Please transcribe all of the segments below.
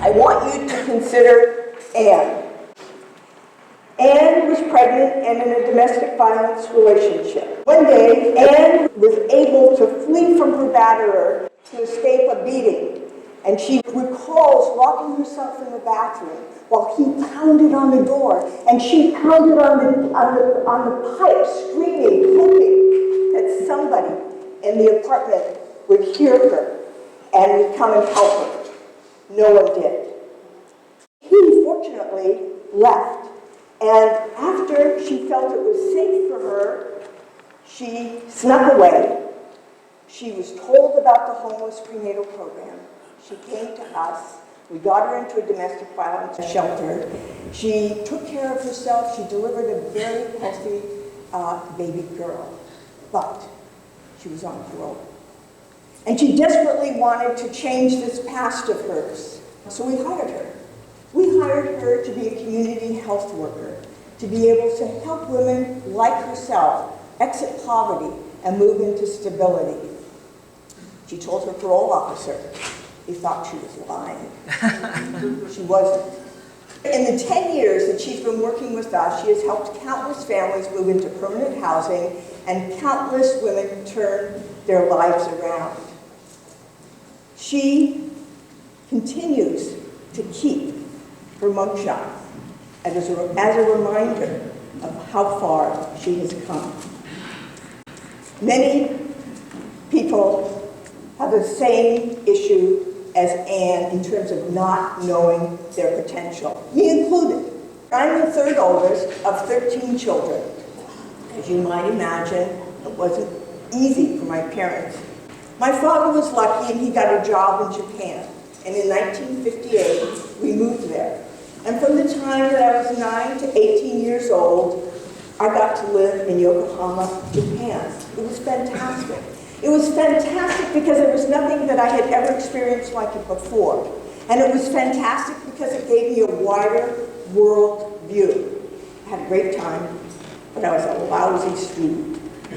I want you to consider Anne. Anne was pregnant and in a domestic violence relationship. One day, Anne was able to flee from her batterer to escape a beating. And she recalls locking herself in the bathroom while he pounded on the door. And she pounded on the pipe, screaming, hoping that somebody in the apartment would hear her and would come and help her. No one did. He, fortunately, left. And after she felt it was safe for her, she snuck away. She was told about the Homeless Prenatal Program. She came to us. We got her into a domestic violence shelter. She took care of herself. She delivered a very healthy baby girl. But she was on parole. And she desperately wanted to change this past of hers. So we hired her. We hired her to be a community health worker, to be able to help women like herself exit poverty and move into stability. She told her parole officer he thought she was lying. She wasn't. In the 10 years that she's been working with us, she has helped countless families move into permanent housing and countless women turn their lives around. She continues to keep her mugshot as a reminder of how far she has come. Many people have the same issue as Anne in terms of not knowing their potential, me included. I'm the third oldest of 13 children. As you might imagine, it wasn't easy for my parents. My father was lucky and he got a job in Japan. And in 1958, we moved there. And from the time that I was 9 to 18 years old, I got to live in Yokohama, Japan. It was fantastic. It was fantastic because there was nothing that I had ever experienced like it before. And it was fantastic because it gave me a wider world view. I had a great time, but I was a lousy student.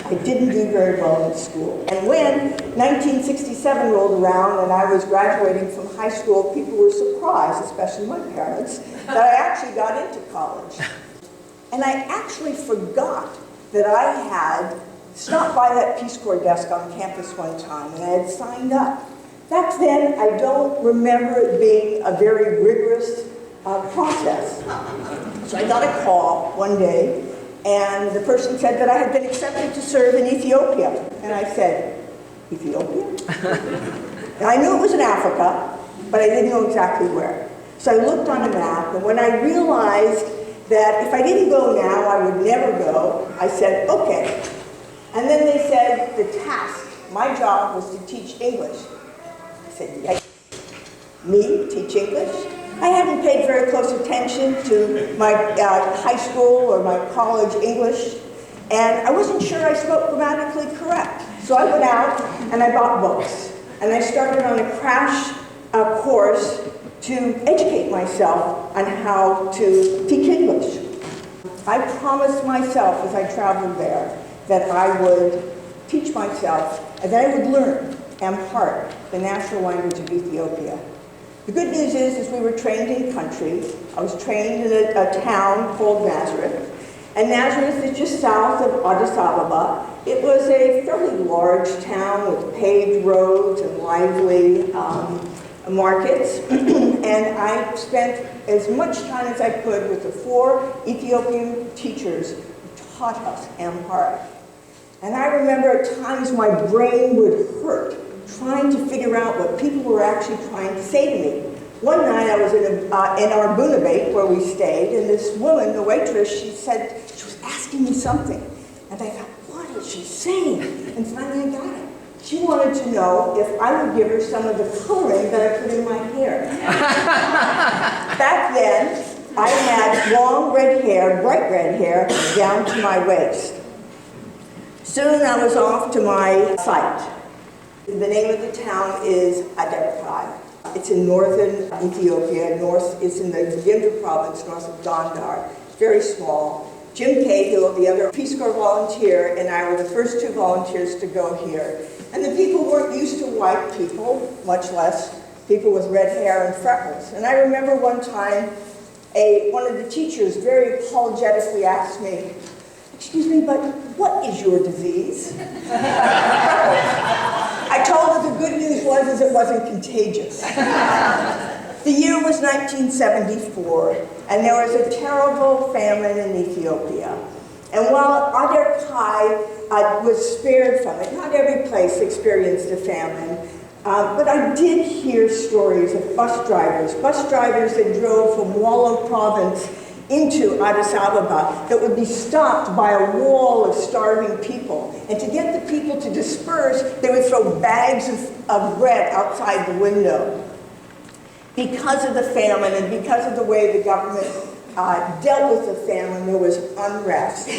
I didn't do very well in school. And when 1967 rolled around and I was graduating from high school, people were surprised, especially my parents, that I actually got into college. And I actually forgot that I had stopped by that Peace Corps desk on campus one time and I had signed up. Back then, I don't remember it being a very rigorous process. So I got a call one day and the person said that I had been accepted to serve in Ethiopia. And I said, Ethiopia? And I knew it was in Africa, but I didn't know exactly where. So I looked on a map, and when I realized that if I didn't go now, I would never go, I said, okay. And then they said the task, my job was to teach English. I said, yes. Me teach English? I hadn't paid very close attention to my high school or my college English, and I wasn't sure I spoke grammatically correct. So I went out and I bought books, and I started on a crash course to educate myself on how to teach English. I promised myself as I traveled there that I would teach myself and that I would learn Amharic, the national language of Ethiopia. The good news is we were trained in country. I was trained in a town called Nazareth. And Nazareth is just south of Addis Ababa. It was a fairly large town with paved roads and lively markets. And I spent as much time as I could with the 4 Ethiopian teachers who taught us Amharic. And I remember at times my brain would hurt trying to figure out what people were actually trying to say to me. One night I was in our Bunabate where we stayed, and this woman, the waitress, she was asking me something. And I thought, what is she saying? And finally I got it. She wanted to know if I would give her some of the coloring that I put in my hair. Back then, I had long red hair, bright red hair, down to my waist. Soon I was off to my site. The name of the town is Adebkai. It's in northern Ethiopia. It's in the Gimdir province, north of Gondar. It's very small. Jim Cahill, the other Peace Corps volunteer, and I were the first 2 volunteers to go here. And the people weren't used to white people, much less people with red hair and freckles. And I remember one time, one of the teachers very apologetically asked me, "Excuse me, but what is your disease?" I told her the good news was it wasn't contagious. The year was 1974, and there was a terrible famine in Ethiopia. And while Aderkai was spared from it, not every place experienced a famine, but I did hear stories of bus drivers that drove from Wallo province into Addis Ababa that would be stopped by a wall of starving people. And to get the people to disperse, they would throw bags of bread outside the window. Because of the famine and because of the way the government dealt with the famine, there was unrest.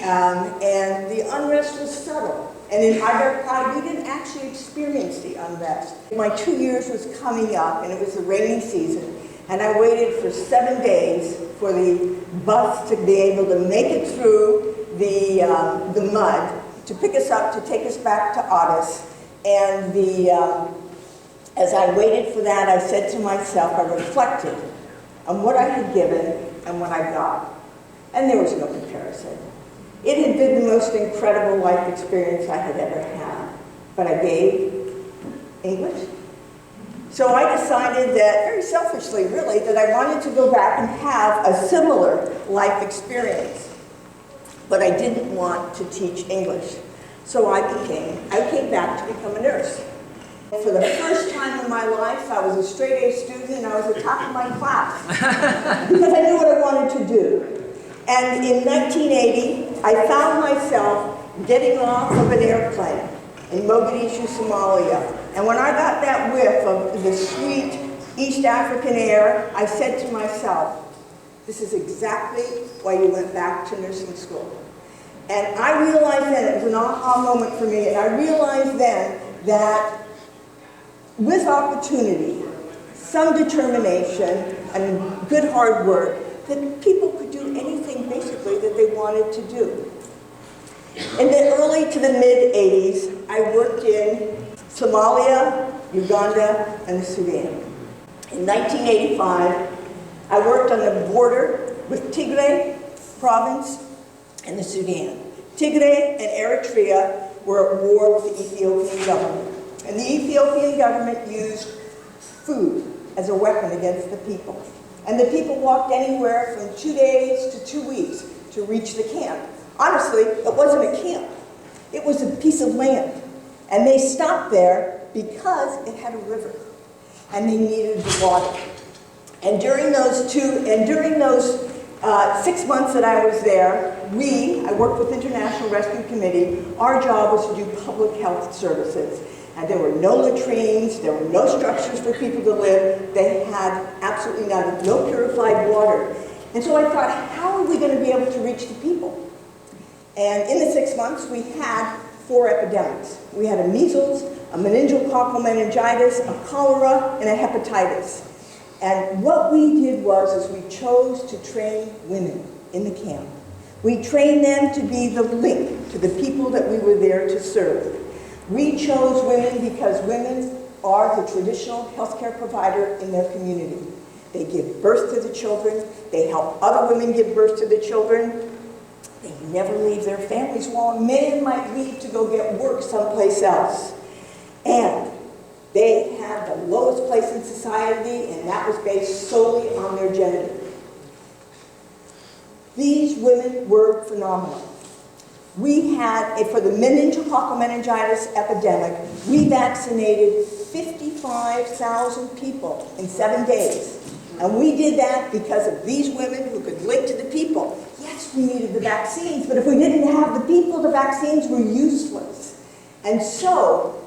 And the unrest was subtle. And in Aderkai, we didn't actually experience the unrest. My 2 years was coming up, and it was the rainy season. And I waited for 7 days for the bus to be able to make it through the mud, to pick us up, to take us back to Addis. And as I waited for that, I said to myself, I reflected on what I had given and what I got. And there was no comparison. It had been the most incredible life experience I had ever had. But I gave English. So I decided that, very selfishly really, that I wanted to go back and have a similar life experience. But I didn't want to teach English. So I came back to become a nurse. For the first time in my life, I was a straight A student and I was the top of my class. Because I knew what I wanted to do. And in 1980, I found myself getting off of an airplane in Mogadishu, Somalia. And when I got that whiff of the sweet East African air, I said to myself, this is exactly why you went back to nursing school. And I realized then, it was an aha moment for me, and I realized then that with opportunity, some determination, and good hard work, that people could do anything basically that they wanted to do. In the early to the mid-80s, I worked in Somalia, Uganda, and the Sudan. In 1985, I worked on the border with Tigray province and the Sudan. Tigray and Eritrea were at war with the Ethiopian government. And the Ethiopian government used food as a weapon against the people. And the people walked anywhere from 2 days to 2 weeks to reach the camp. Honestly, it wasn't a camp. It was a piece of land. And they stopped there because it had a river. And they needed the water. And during those 6 months that I was there, I worked with International Rescue Committee, our job was to do public health services. And there were no latrines, there were no structures for people to live, they had absolutely none, no purified water. And so I thought, how are we going to be able to reach the people? And in the 6 months, we had 4 epidemics. We had a measles, a meningococcal meningitis, a cholera, and a hepatitis. And what we did was we chose to train women in the camp. We trained them to be the link to the people that we were there to serve. We chose women because women are the traditional healthcare provider in their community. They give birth to the children. They help other women give birth to the children. They never leave their families while a man might leave to go get work someplace else. And they had the lowest place in society, and that was based solely on their gender. These women were phenomenal. We had, for the meningococcal meningitis epidemic, we vaccinated 55,000 people in 7 days. And we did that because of these women who could link to the people. Yes, we needed the vaccines, but if we didn't have the people, the vaccines were useless. And so,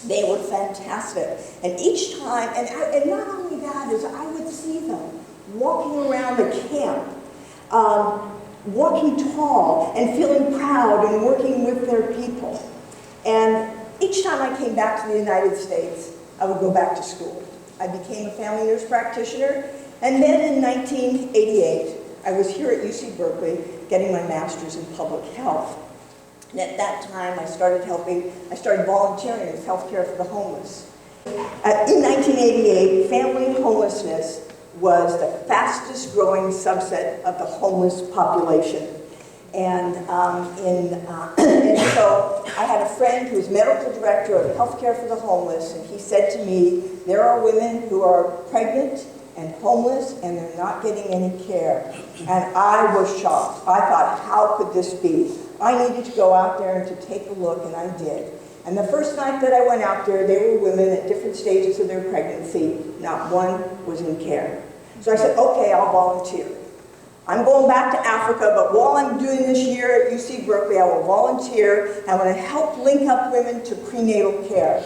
they were fantastic. And each time, and not only that, is I would see them walking around the camp, walking tall and feeling proud and working with their people. And each time I came back to the United States, I would go back to school. I became a family nurse practitioner, and then in 1988, I was here at UC Berkeley getting my master's in public health. And at that time, I started volunteering with healthcare for the homeless. In 1988, family homelessness was the fastest growing subset of the homeless population. And so I had a friend who was medical director of healthcare for the homeless, and he said to me, there are women who are pregnant and homeless and they're not getting any care. And I was shocked. I thought, how could this be? I needed to go out there and to take a look, and I did. And the first night that I went out there, there were women at different stages of their pregnancy. Not one was in care. So I said, okay, I'll volunteer. I'm going back to Africa, but while I'm doing this year at UC Berkeley, I will volunteer. I want to help link up women to prenatal care.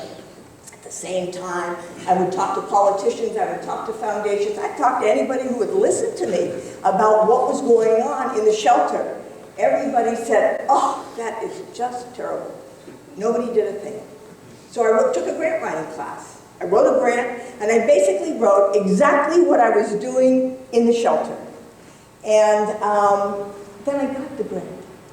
At the same time, I would talk to politicians, I would talk to foundations, I'd talk to anybody who would listen to me about what was going on in the shelter. Everybody said, oh, that is just terrible. Nobody did a thing. So I took a grant writing class. I wrote a grant, and I basically wrote exactly what I was doing in the shelter. And then I got the grant.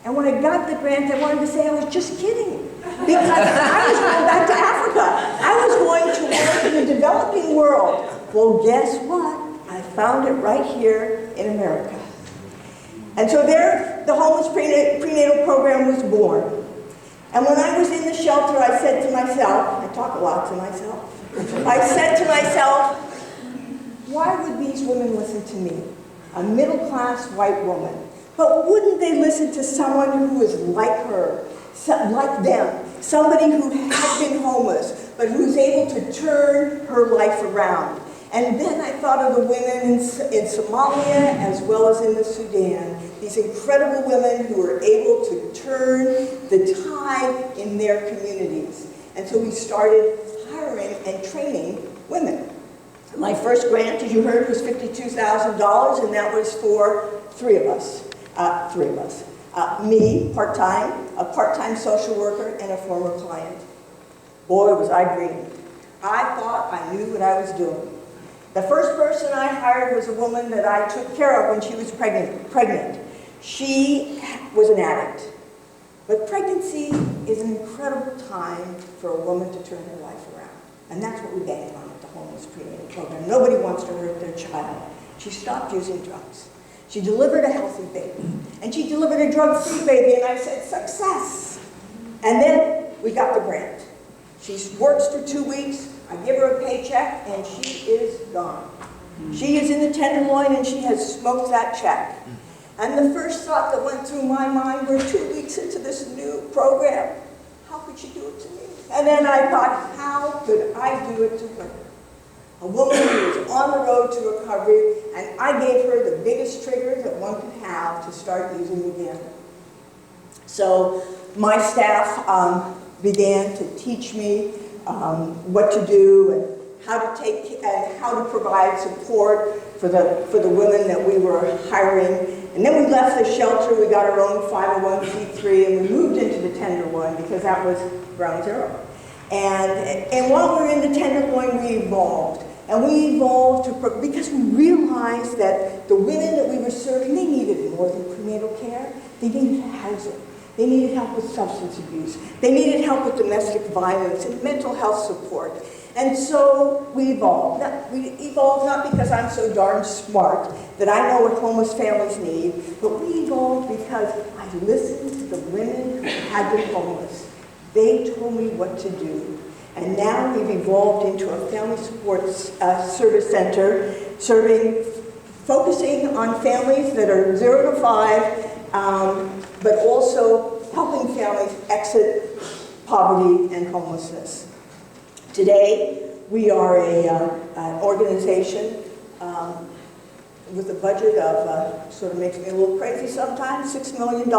And when I got the grant, I wanted to say I was just kidding. Because I was going back to Africa. I was going to work in the developing world. Well, guess what? I found it right here in America. And so there, the Homeless Prenatal Program was born. And when I was in the shelter, I said to myself, I talk a lot to myself, I said to myself, why would these women listen to me? A middle-class white woman. But wouldn't they listen to someone who is like her, like them, somebody who had been homeless, but who's able to turn her life around? And then I thought of the women in Somalia as well as in the Sudan, these incredible women who were able to turn the tide in their communities. And so we started hiring and training women. My first grant, as you heard, was $52,000, and that was for three of us. Me, part-time, a part-time social worker, and a former client. Boy, was I green. I thought I knew what I was doing. The first person I hired was a woman that I took care of when she was pregnant. She was an addict. But pregnancy is an incredible time for a woman to turn her life around. And that's what we bank on at the Homeless Prenatal Program. Nobody wants to hurt their child. She stopped using drugs. She delivered a healthy baby. And she delivered a drug-free baby, and I said, success. And then we got the grant. She works for 2 weeks. I give her a paycheck, and she is gone. She is in the Tenderloin, and she has smoked that check. And the first thought that went through my mind, we're 2 weeks into this new program. How could she do it to me? And then I thought, how could I do it to her? A woman who was on the road to recovery, and I gave her the biggest trigger that one could have to start using again. So my staff began to teach me what to do and how to provide support for the women that we were hiring. And then we left the shelter, we got our own 501c3, and we moved into the Tenderloin because that was ground zero. And while we were in the Tenderloin, we evolved. And we evolved because we realized that the women that we were serving, they needed more than prenatal care. They needed housing. They needed help with substance abuse. They needed help with domestic violence and mental health support. And so we evolved. We evolved not because I'm so darn smart that I know what homeless families need, but we evolved because I listened to the women who had been homeless. They told me what to do. And now we've evolved into a family support service center, focusing on families that are 0 to 5, but also helping families exit poverty and homelessness. Today, we are an organization with a budget of, sort of makes me a little crazy sometimes, $6 million,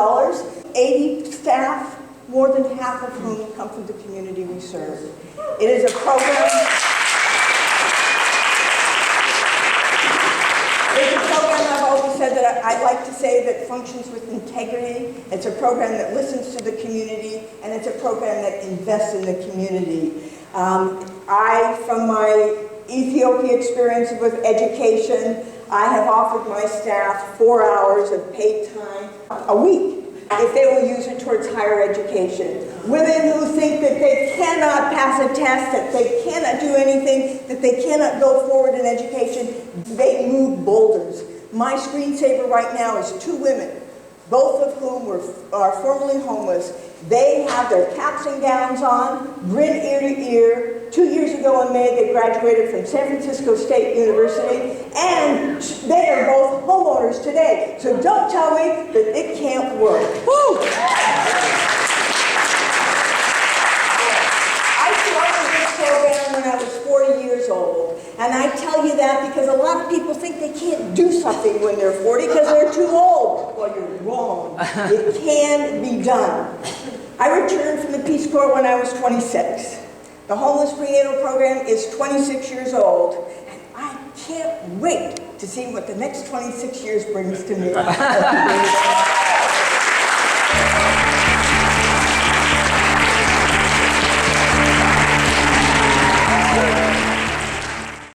80 staff, more than half of whom come from the community we serve. It is a program. It's a program I've always said that I like to say that functions with integrity. It's a program that listens to the community, and it's a program that invests in the community. From my Ethiopia experience with education, I have offered my staff 4 hours of paid time a week if they will use it towards higher education. Women who think that that they cannot pass a test, that they cannot do anything, that they cannot go forward in education. They move boulders. My screensaver right now is 2 women, both of whom are formerly homeless. They have their caps and gowns on, grin ear to ear. 2 years ago in May, they graduated from San Francisco State University, and they are both homeowners today. So don't tell me that it can't work. Woo! I started this program when I was 40 years old. And I tell you that because a lot of people think they can't do something when they're 40 because they're too old. Well, you're wrong. It can be done. I returned from the Peace Corps when I was 26. The Homeless Prenatal Program is 26 years old. And I can't wait to see what the next 26 years brings to me.